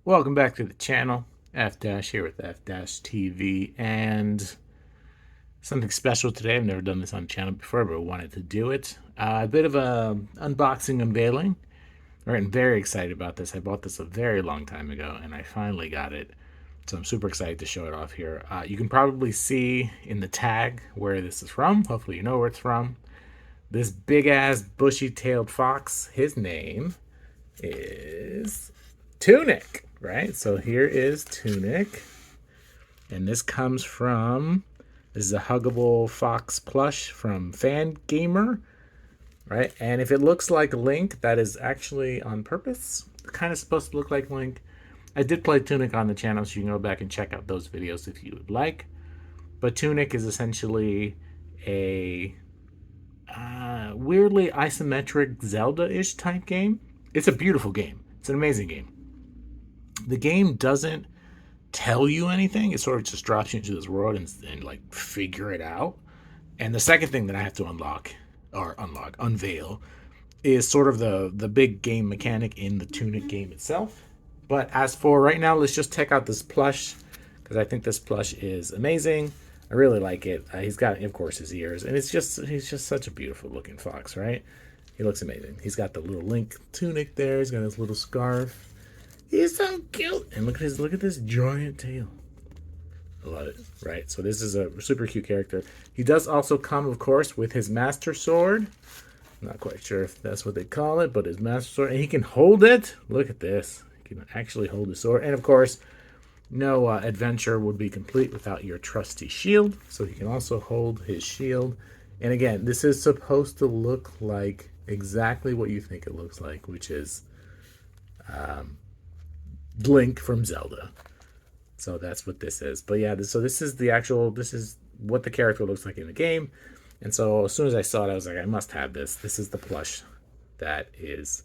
Welcome back to the channel. F-Dash here with F-Dash TV, and something special today. I've never done this on the channel before, but I wanted to do it. A bit of a unboxing unveiling. Right, I'm very excited about this. I bought this a very long time ago, and I finally got it. So I'm super excited to show it off here. You can probably see in the tag where this is from. Hopefully you know where it's from. This big-ass, bushy-tailed fox, his name is Tunic, right? So here is Tunic, and this is a huggable fox plush from Fangamer, right? And if it looks like Link, that is actually on purpose. It's kind of supposed to look like Link. I did play Tunic on the channel, so you can go back and check out those videos if you would like. But Tunic is essentially a weirdly isometric Zelda-ish type game. It's a beautiful game. It's an amazing game. The game doesn't tell you anything. It sort of just drops you into this world and like figure it out. And the second thing that I have to unveil, is sort of the big game mechanic in the Tunic game itself. But as for right now, let's just check out this plush, because I think this plush is amazing. I really like it. He's got, of course, his ears, and he's just such a beautiful looking fox, right? He looks amazing. He's got the little Link tunic there. He's got his little scarf. He's so cute. And look at this giant tail. I love it, right? So this is a super cute character. He does also come, of course, with his master sword. I'm not quite sure if that's what they call it, but his master sword. And he can hold it. Look at this. He can actually hold the sword. And, of course, no adventure would be complete without your trusty shield. So he can also hold his shield. And, again, this is supposed to look like exactly what you think it looks like, which is Link from Zelda. So that's what this is. But yeah, this is what the character looks like in the game. And so as soon as I saw it, I was like, I must have this. This is the plush that is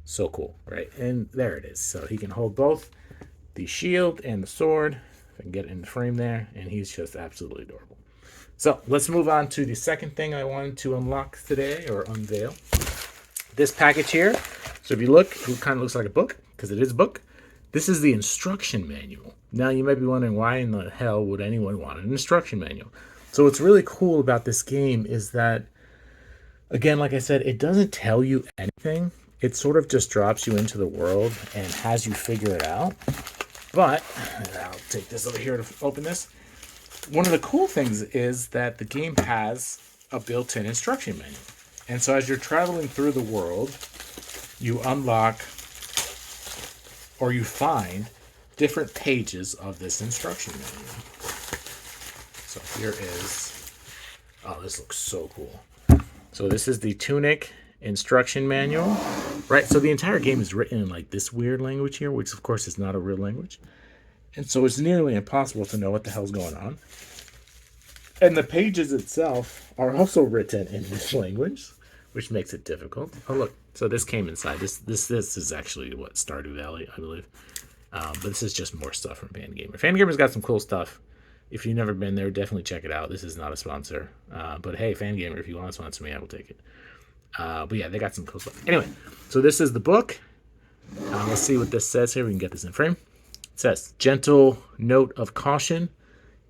so cool, right? And there it is. So he can hold both the shield and the sword. If I can get it in the frame there. And he's just absolutely adorable. So let's move on to the second thing I wanted to unlock today, or unveil. This package here. So if you look, it kind of looks like a book, because it is a book. This is the instruction manual. Now, you might be wondering, why in the hell would anyone want an instruction manual? So what's really cool about this game is that, again, like I said, it doesn't tell you anything. It sort of just drops you into the world and has you figure it out. But, I'll take this over here to open this. One of the cool things is that the game has a built-in instruction manual. And so as you're traveling through the world, you unlock, or you find, different pages of this instruction manual. So here is, oh, this looks so cool. So this is the Tunic instruction manual, right? So the entire game is written in like this weird language here, which of course is not a real language. And so it's nearly impossible to know what the hell's going on. And the pages itself are also written in this language, which makes it difficult. Oh, look. So this came inside. This is actually what, Stardew Valley, I believe. But this is just more stuff from Fangamer. Fangamer's got some cool stuff. If you've never been there, definitely check it out. This is not a sponsor. But hey, Fangamer, if you want to sponsor me, I will take it. But yeah, they got some cool stuff. Anyway, so this is the book. Let's see what this says here. We can get this in frame. It says, gentle note of caution.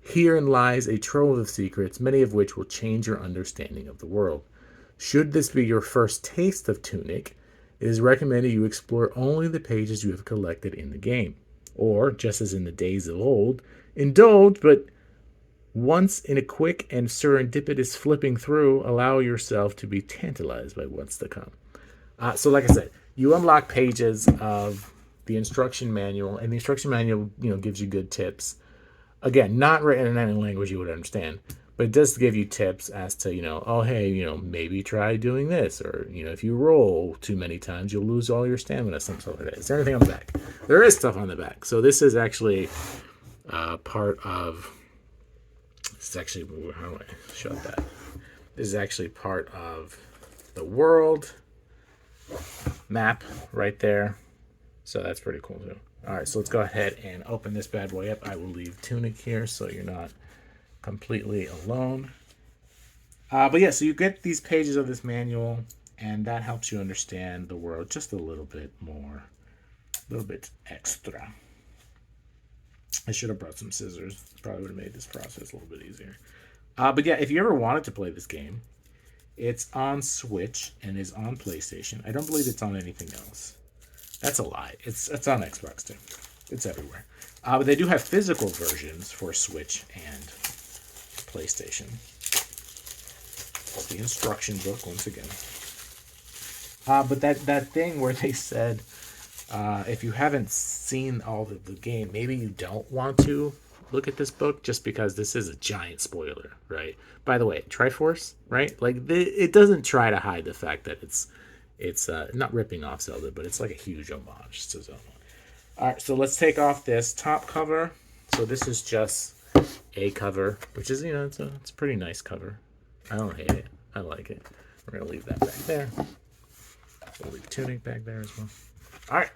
Herein lies a trove of secrets, many of which will change your understanding of the world. Should this be your first taste of Tunic, it is recommended you explore only the pages you have collected in the game. Or, just as in the days of old, indulge, but once in a quick and serendipitous flipping through, allow yourself to be tantalized by what's to come. So like I said, you unlock pages of the instruction manual, and the instruction manual, gives you good tips. Again, not written in any language you would understand, but it does give you tips as to, oh, hey, maybe try doing this. Or, if you roll too many times, you'll lose all your stamina, something like that. Is there anything on the back? There is stuff on the back. So this is actually part of, how do I show that? This is actually part of the world map right there. So that's pretty cool too. All right, so let's go ahead and open this bad boy up. I will leave Tunic here so you're not completely alone. But yeah, so you get these pages of this manual, and that helps you understand the world just a little bit more, a little bit extra. I should have brought some scissors. Probably would have made this process a little bit easier. But yeah, if you ever wanted to play this game, it's on Switch and is on PlayStation. I don't believe it's on anything else. That's a lie. It's on Xbox too. It's everywhere. But they do have physical versions for Switch and PlayStation. The instruction book once again. But that thing where they said, if you haven't seen all of the game, maybe you don't want to look at this book just because this is a giant spoiler, right? By the way, Triforce, right? Like it doesn't try to hide the fact that it's not ripping off Zelda, but it's like a huge homage to Zelda. All right, so let's take off this top cover. So this is just a cover, which is, it's a pretty nice cover. I don't hate it. I like it. We're gonna leave that back there. We'll leave Tunic back there as well. All right.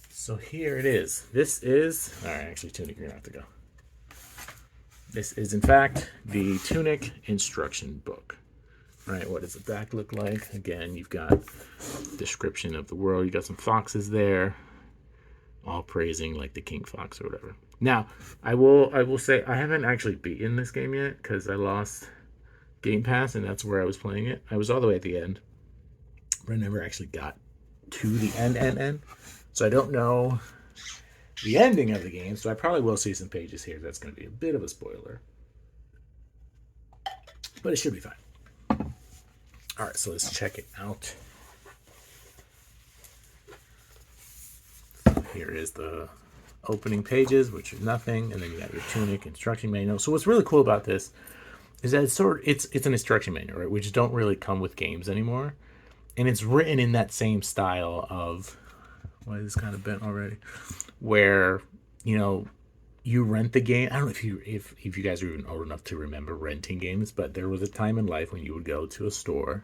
So here it is. This is... All right, actually, Tunic, you're going to have to go. This is, in fact, the Tunic instruction book. All right, what does the back look like? Again, you've got description of the world. You got some foxes there, all praising like the king fox or whatever. Now, I will say I haven't actually beaten this game yet because I lost Game Pass, and that's where I was playing it. I was all the way at the end, but I never actually got to the end. So I don't know the ending of the game, so I probably will see some pages here. That's going to be a bit of a spoiler. But it should be fine. All right, so let's check it out. So here is the opening pages, which is nothing, and then you got your Tunic instruction manual. So what's really cool about this is that it's an instruction manual, right? Which don't really come with games anymore. And it's written in that same style of... Why is this kind of bent already? Where, you rent the game. I don't know if you guys are even old enough to remember renting games, but there was a time in life when you would go to a store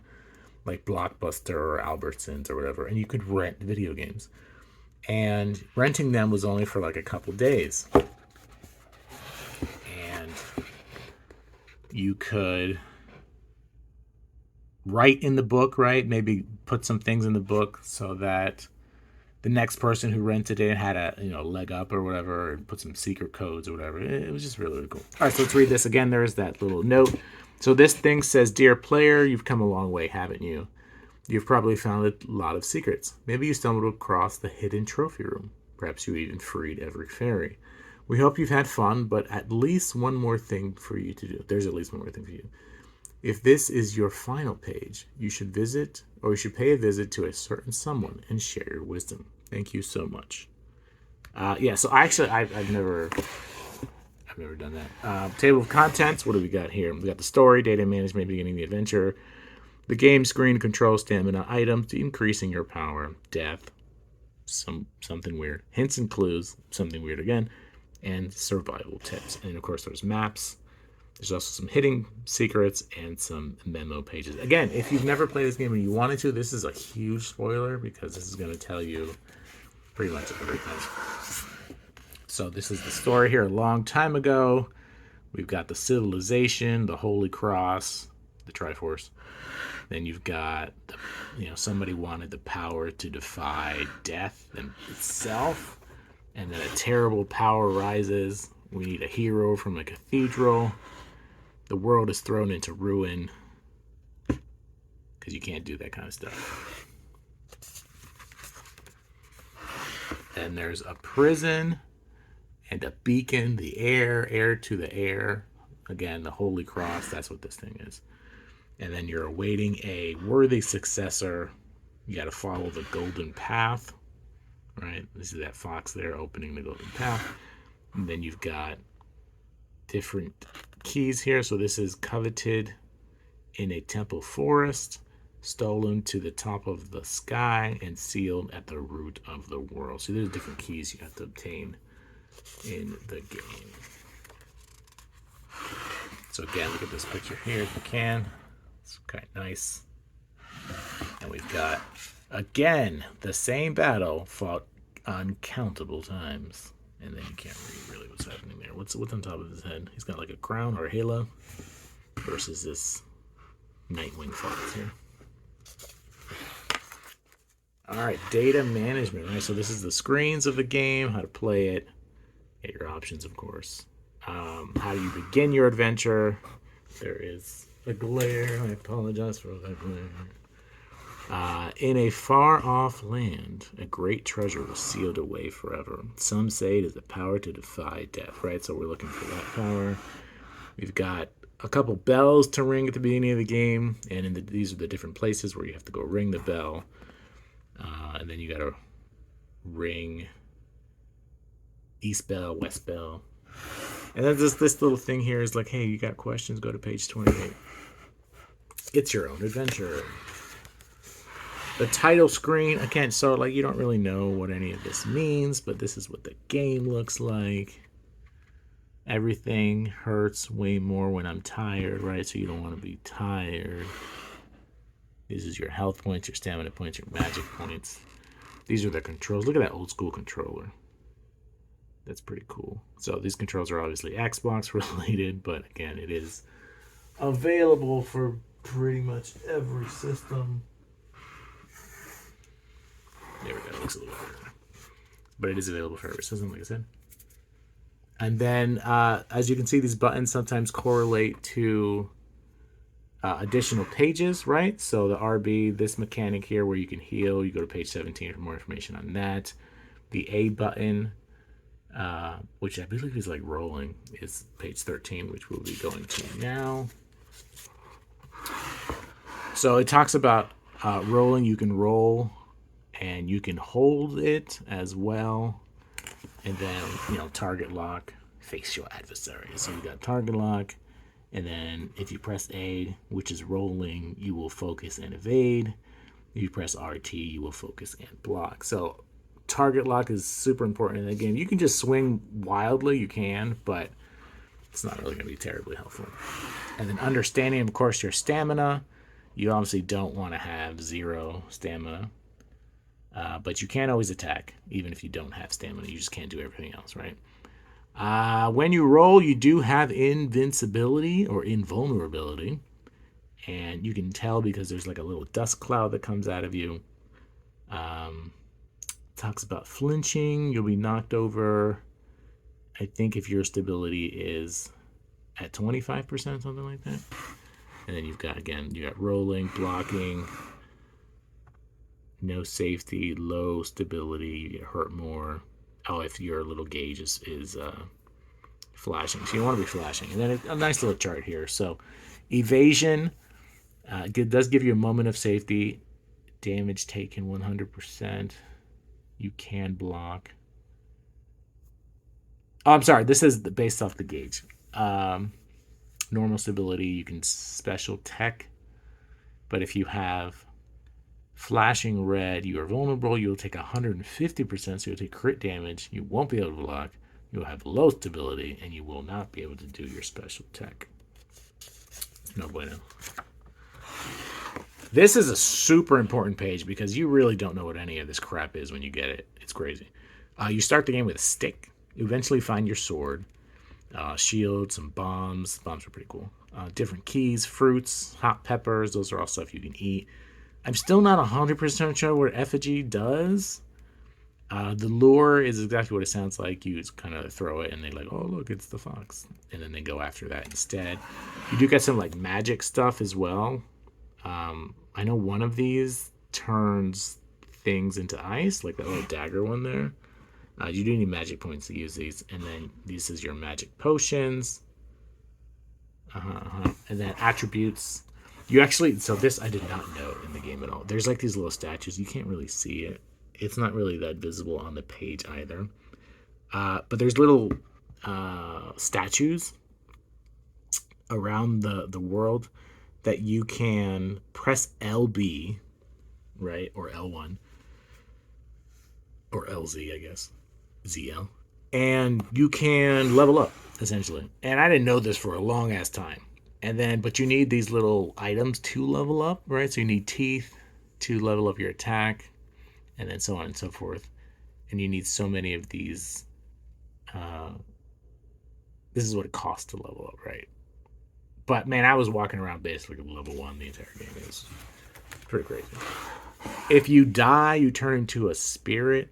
like Blockbuster or Albertsons or whatever, and you could rent video games. And renting them was only for like a couple days. And you could write in the book, right? Maybe put some things in the book so that the next person who rented it had a leg up or whatever, and put some secret codes or whatever. It was just really, really cool. All right, so let's read this again. There's that little note. So this thing says, "Dear player, you've come a long way, haven't you? You've probably found a lot of secrets. Maybe you stumbled across the hidden trophy room. Perhaps you even freed every fairy. We hope you've had fun, but at least one more thing for you to do. There's at least one more thing for you. If this is your final page, you should pay a visit to a certain someone and share your wisdom. Thank you so much." So actually, I've never done that. Table of contents. What do we got here? We got the story, data management, beginning the adventure, the game screen, control, stamina, items, increasing your power, death, something weird, hints and clues, something weird again, and survival tips. And of course, there's maps. There's also some hidden secrets and some memo pages. Again, if you've never played this game and you wanted to, this is a huge spoiler because this is going to tell you pretty much everything. So this is the story here a long time ago. We've got the civilization, the Holy Cross, the Triforce. Then you've got, somebody wanted the power to defy death itself. And then a terrible power rises. We need a hero from a cathedral. The world is thrown into ruin because you can't do that kind of stuff. Then there's a prison and a beacon, the heir to the heir. Again, the Holy Cross, that's what this thing is. And then you're awaiting a worthy successor. You got to follow the golden path, right? This is that fox there opening the golden path. And then you've got different keys here. So this is coveted in a temple forest, stolen to the top of the sky, and sealed at the root of the world. So there's different keys you have to obtain in the game. So again, look at this picture here if you can. It's quite nice. And we've got, again, the same battle fought uncountable times. And then you can't read really what's happening there. What's on top of his head? He's got like a crown or a halo versus this Nightwing fox here. All right, data management, right? So this is the screens of the game, how to play it. Get your options, of course. How do you begin your adventure? There is a glare. I apologize for that glare. In a far off land, a great treasure was sealed away forever. Some say it is the power to defy death, right? So we're looking for that power. We've got a couple bells to ring at the beginning of the game, and these are the different places where you have to go ring the bell. And then you got to ring East Bell, West Bell. And then this little thing here is like, hey, you got questions? Go to page 28. It's your own adventure. The title screen, again, so like you don't really know what any of this means, but this is what the game looks like. Everything hurts way more when I'm tired, right? So you don't want to be tired. This is your health points, your stamina points, your magic points. These are the controls. Look at that old school controller. That's pretty cool. So these controls are obviously Xbox related, but again, it is available for pretty much every system. There we go. Looks a little better. But it is available for every system, like I said. And then, as you can see, these buttons sometimes correlate to additional pages, right? So the RB, this mechanic here where you can heal, you go to page 17 for more information on that. The A button, which I believe is like rolling, is page 13, which we'll be going to now. So it talks about rolling. You can roll and you can hold it as well. And then, target lock, face your adversary. So you got target lock. And then if you press A, which is rolling, you will focus and evade. If you press RT, you will focus and block. So target lock is super important in the game. You can just swing wildly, you can, but it's not really going to be terribly helpful. And then understanding, of course, your stamina. You obviously don't want to have 0 stamina. But you can always attack, even if you don't have stamina. You just can't do everything else, right? When you roll, you do have invincibility or invulnerability. And you can tell because there's like a little dust cloud that comes out of you. Talks about flinching. You'll be knocked over. I think if your stability is at 25%, something like that. And then you got rolling, blocking, no safety, low stability, you get hurt more. Oh, if your little gauge is flashing. So you want to be flashing. And then a nice little chart here. So evasion does give you a moment of safety. Damage taken 100%. You can block. Oh, I'm sorry. This is based off the gauge. Normal stability, you can special tech. But if you have flashing red, you are vulnerable. You'll take 150%, so you'll take crit damage. You won't be able to block. You'll have low stability, and you will not be able to do your special tech. No bueno. This is a super important page because you really don't know what any of this crap is when you get it. It's crazy. You start the game with a stick. You eventually find your sword, shield, some bombs. Bombs are pretty cool. Different keys, fruits, hot peppers. Those are all stuff you can eat. I'm still not 100% sure what effigy does. The lure is exactly what it sounds like. You just kind of throw it and they're like, oh, look, it's the fox. And then they go after that instead. You do get some like magic stuff as well. I know one of these turns things into ice, like that little dagger one there. You do need magic points to use these. And then this is your magic potions. And then attributes. So this I did not know in the game at all. There's like these little statues. You can't really see it. It's not really that visible on the page either. But there's little statues around the world that you can press LB, right? Or L1. Or LZ, I guess. ZL. And you can level up, essentially. And I didn't know this for a long ass time. But you need these little items to level up, right? So you need teeth to level up your attack, and then so on and so forth. And you need so many of these. This is what it costs to level up, right? But man, I was walking around basically level 1 the entire game. It was pretty crazy. If you die, you turn into a spirit.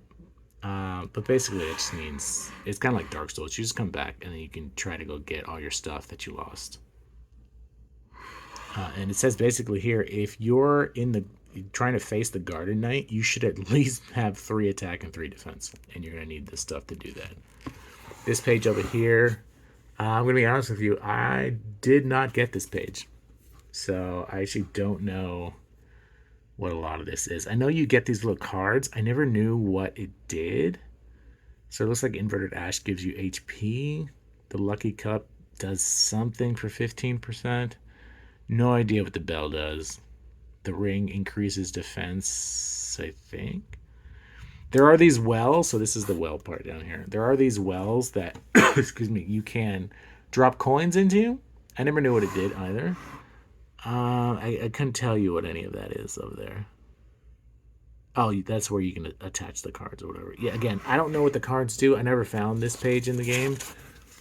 But basically, it just means it's kind of like Dark Souls. You just come back and then you can try to go get all your stuff that you lost. And it says basically here, if you're trying to face the Garden Knight, you should at least have 3 attack and 3 defense, and you're gonna need this stuff to do that. This page over here, I'm gonna be honest with you, I did not get this page, so I actually don't know what a lot of this is. I know you get these little cards. I never knew what it did. So it looks like Inverted Ash gives you HP. The Lucky Cup does something for 15%. No idea what the bell does. The ring increases defense, I think. There are these wells, so this is the well part down here. There are these wells that, excuse me, you can drop coins into. I never knew what it did either. I couldn't tell you what any of that is over there. Oh, that's where you can attach the cards or whatever. Yeah, again, I don't know what the cards do. I never found this page in the game,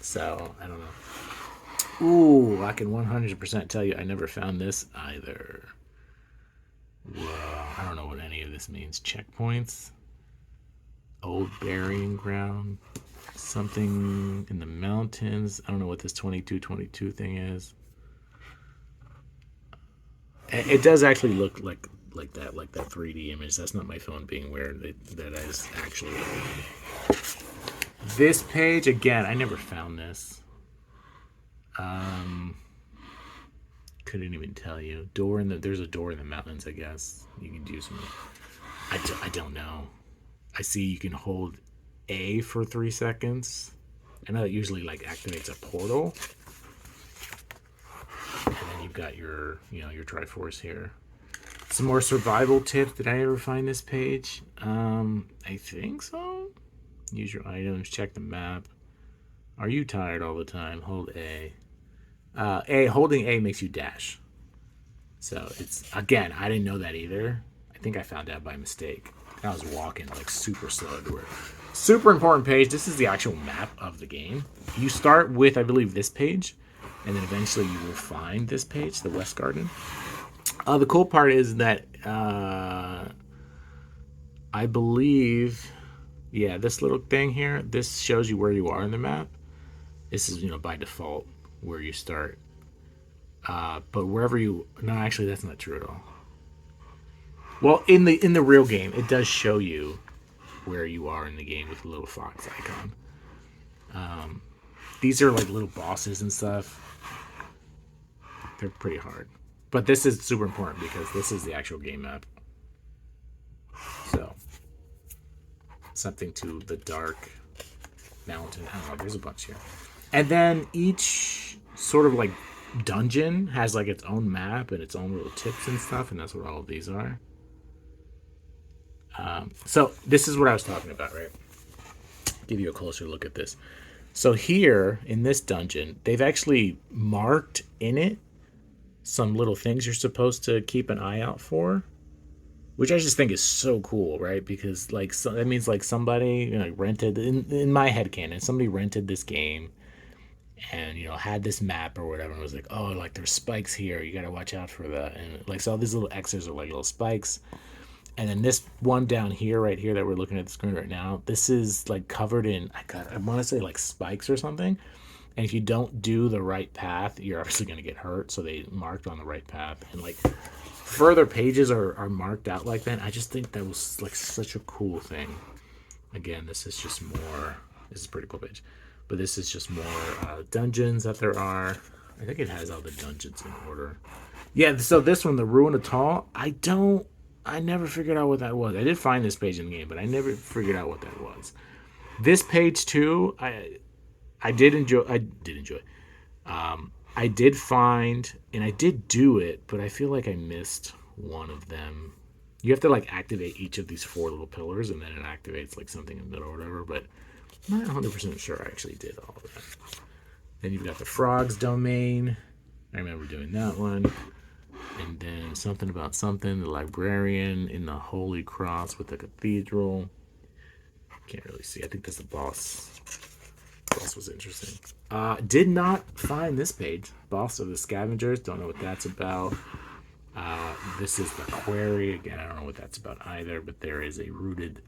so I don't know. Ooh, I can 100% tell you I never found this either. Whoa, I don't know what any of this means. Checkpoints, old burying ground, something in the mountains. I don't know what this 2222 thing is. It does actually look like that 3D image. That's not my phone being weird. That is actually this page again. I never found this. Couldn't even tell you. There's a door in the mountains. I guess you can do some. I don't know. I see you can hold A for 3 seconds. I know that usually like activates a portal. And then you've got your Triforce here. Some more survival tips. Did I ever find this page? I think so. Use your items. Check the map. Are you tired all the time? Hold A. Holding A makes you dash. So it's, again, I didn't know that either. I think I found out by mistake. I was walking like super slow everywhere. Super important page. This is the actual map of the game. You start with, I believe, this page. And then eventually you will find this page, the West Garden. The cool part is that I believe, yeah, this little thing here, this shows you where you are in the map. This is, by default where you start. But wherever no, actually that's not true at all. Well, in the real game, it does show you where you are in the game with a little fox icon. These are like little bosses and stuff. They're pretty hard. But this is super important because this is the actual game map. So, something to the dark mountain. I don't know, there's a bunch here. And then each sort of like dungeon has like its own map and its own little tips and stuff, and that's what all of these are. So this is what I was talking about, right? Give you a closer look at this. So here in this dungeon, they've actually marked in it some little things you're supposed to keep an eye out for, which I just think is so cool, right? Because that means like somebody rented, in my headcanon, somebody rented this game and had this map or whatever, and was like, oh, like there's spikes here, you gotta watch out for that. And like, so all these little X's are like little spikes. And then this one down here, right here, that we're looking at the screen right now, this is like covered in, I want to say like spikes or something. And if you don't do the right path, you're obviously going to get hurt. So they marked on the right path. And like further pages are marked out like that. I just think that was like such a cool thing. Again, this is just more, this is a pretty cool page. But this is just more dungeons that there are. I think it has all the dungeons in order. Yeah, so this one, the Ruin of Tall, I never figured out what that was. I did find this page in the game, but I never figured out what that was. This page too, I did enjoy. I did find, and I did do it, but I feel like I missed one of them. You have to like activate each of these 4 little pillars, and then it activates like something in the middle or whatever. But I'm not 100% sure I actually did all of that. Then you've got the Frogs domain. I remember doing that one. And then something about something, the librarian in the Holy Cross with the cathedral. Can't really see. I think that's the boss. Boss was interesting. Did not find this page. Boss of the Scavengers. Don't know what that's about. This is the Quarry. Again, I don't know what that's about either, but there is a rooted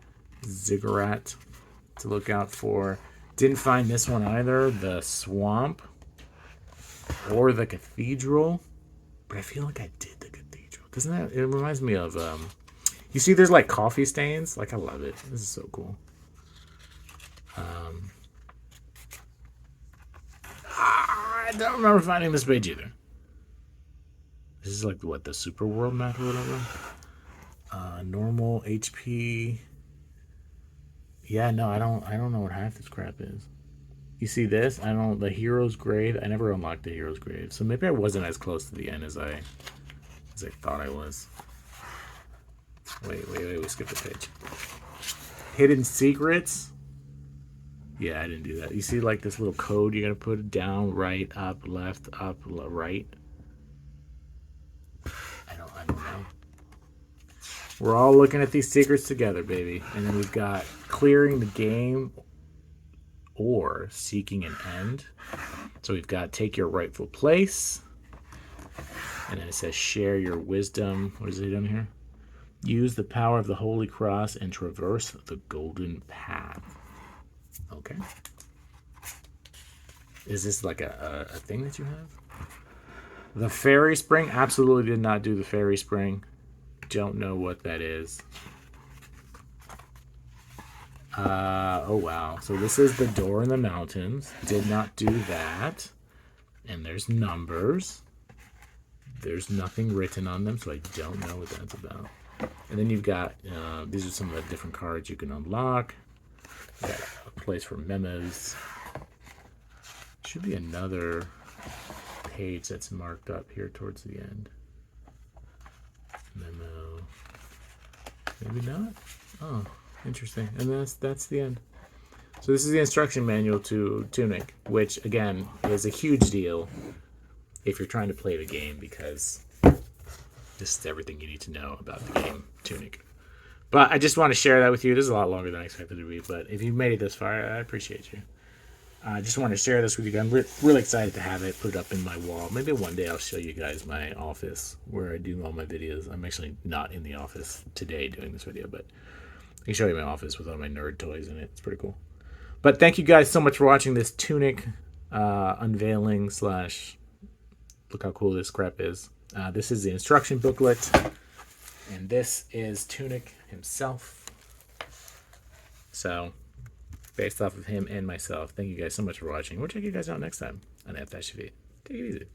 ziggurat. to look out for. Didn't find this one either, the swamp or the cathedral, but I feel like I did the cathedral. Doesn't that? It reminds me of you see, there's like coffee stains. Like, I love it. This is so cool. I don't remember finding this page either. This is like what, the super world map or whatever. Normal HP. Yeah, no, I don't know what half this crap is. You see this? The hero's grave. I never unlocked the hero's grave, so maybe I wasn't as close to the end as I thought I was. Wait, we skipped a page. Hidden secrets. Yeah, I didn't do that. You see, like, this little code you gotta put down, right, up, left, up, right. I don't know. We're all looking at these secrets together, baby. And then we've got clearing the game or seeking an end. So we've got take your rightful place. And then it says share your wisdom. What is it down here? Use the power of the Holy Cross and traverse the golden path. Okay. Is this like a thing that you have? The fairy spring? Absolutely did not do the fairy spring. Don't know what that is. Oh wow. So this is the door in the mountains. Did not do that. And there's numbers. There's nothing written on them, so I don't know what that's about. And then you've got, these are some of the different cards you can unlock. You got a place for memos. Should be another page that's marked up here towards the end. Memo. Maybe not? Oh, interesting. And that's the end. So this is the instruction manual to Tunic, which, again, is a huge deal if you're trying to play the game, because this is everything you need to know about the game Tunic. But I just want to share that with you. This is a lot longer than I expected to be, but if you made it this far, I appreciate you. I just want to share this with you. I'm really excited to have it put up in my wall. Maybe one day I'll show you guys my office where I do all my videos. I'm actually not in the office today doing this video, but I can show you my office with all my nerd toys in it. It's pretty cool. But thank you guys so much for watching this Tunic unveiling / look how cool this crap is. This is the instruction booklet, and this is Tunic himself. So, based off of him and myself, thank you guys so much for watching. We'll check you guys out next time on FTV. Take it easy.